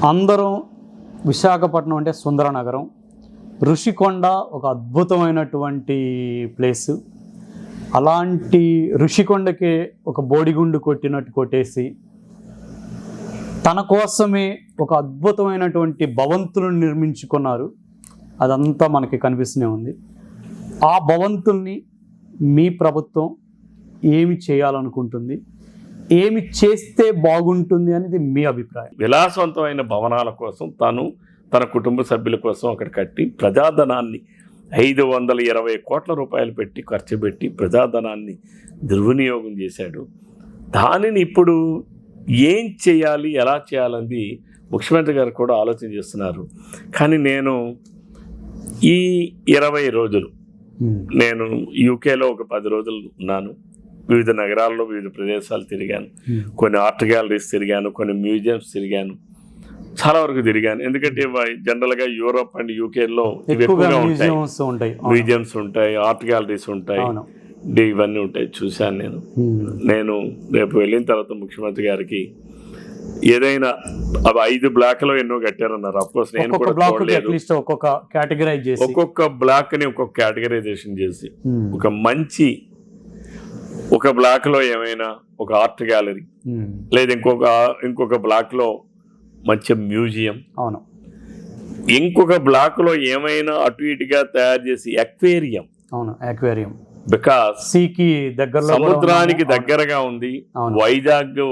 అందరం విశాఖపట్నం అంటే సుందర నగరం, ఋషికొండ ఒక అద్భుతమైనటువంటి ప్లేసు. అలాంటి ఋషికొండకే ఒక బోడిగుండు కొట్టినట్టు కొట్టేసి తన కోసమే ఒక అద్భుతమైనటువంటి భవంతులను నిర్మించుకున్నారు. అదంతా మనకి కనిపిస్తూనే ఉంది. ఆ భవంతుల్ని మీ ప్రభుత్వం ఏమి చేయాలనుకుంటుంది, ఏమి చేస్తే బాగుంటుంది అనేది మీ అభిప్రాయం? విలాసవంతమైన భవనాల కోసం తన కుటుంబ సభ్యుల కోసం అక్కడ కట్టి ప్రజాధనాన్ని 520 కోట్ల రూపాయలు పెట్టి ఖర్చు పెట్టి ప్రజాధనాన్ని దుర్వినియోగం చేశాడు. దానిని ఇప్పుడు ఏం చేయాలి, ఎలా చేయాలని ముఖ్యమంత్రి గారు కూడా ఆలోచన చేస్తున్నారు. కానీ నేను ఈ 20 రోజులు నేను యూకేలో ఒక 10 రోజులు ఉన్నాను. వివిధ నగరాల్లో వివిధ ప్రదేశాలు తిరిగాను. కొన్ని ఆర్ట్ గ్యాలరీస్ తిరిగాను, కొన్ని మ్యూజియంస్ తిరిగాను, చాలా వరకు తిరిగాను. ఎందుకంటే జనరల్గా యూరోప్ అండ్ యూకేలో ఎక్కువగా ఉంటాయి, మ్యూజియంస్ ఉంటాయి, ఆర్ట్ గ్యాలరీస్ ఉంటాయి, ఇవన్నీ ఉంటాయి. చూశాను నేను రేపు వెళ్ళిన తర్వాత ముఖ్యమంత్రి గారికి ఏదైనా 5 బ్లాక్లో ఎన్నో కట్టారన్నారు. అఫ్కోర్స్ నేను కూడా ఒక్కొక్క బ్లాక్ ని ఒక్కొక్క కేటగరైజేషన్ చేసి ఒక బ్లాక్ లో ఏమైనా ఒక ఆర్ట్ గ్యాలరీ, లేదా ఇంకొక బ్లాక్ లో మంచి మ్యూజియం, ఇంకొక బ్లాక్ లో ఏమైనా అటు ఇటుగా తయారు చేసి అక్వేరియం, బికాస్ సముద్రానికి దగ్గరగా ఉంది. వైజాగ్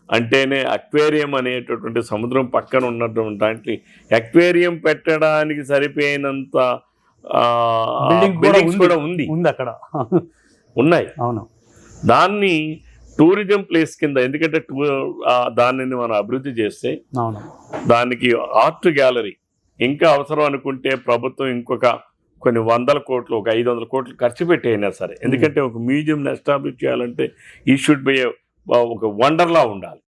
అంటేనే అక్వేరియం అనేటటువంటి సముద్రం పక్కన ఉన్నటువంటి దాంట్లో అక్వేరియం పెట్టడానికి సరిపోయినంత బిల్డింగ్స్ కూడా అక్కడ ఉన్నాయి. దాన్ని టూరిజం ప్లేస్ కింద, ఎందుకంటే దానిని మనం అభివృద్ధి చేస్తే దానికి ఆర్ట్ గ్యాలరీ ఇంకా అవసరం అనుకుంటే ప్రభుత్వం ఇంకొక కొన్ని 100 కోట్లు, ఒక 500 కోట్లు ఖర్చు పెట్టైనా సరే, ఎందుకంటే ఒక మ్యూజియం ఎస్టాబ్లిష్ చేయాలంటే ఈ షుడ్ బి ఒక వండర్లా ఉండాలి.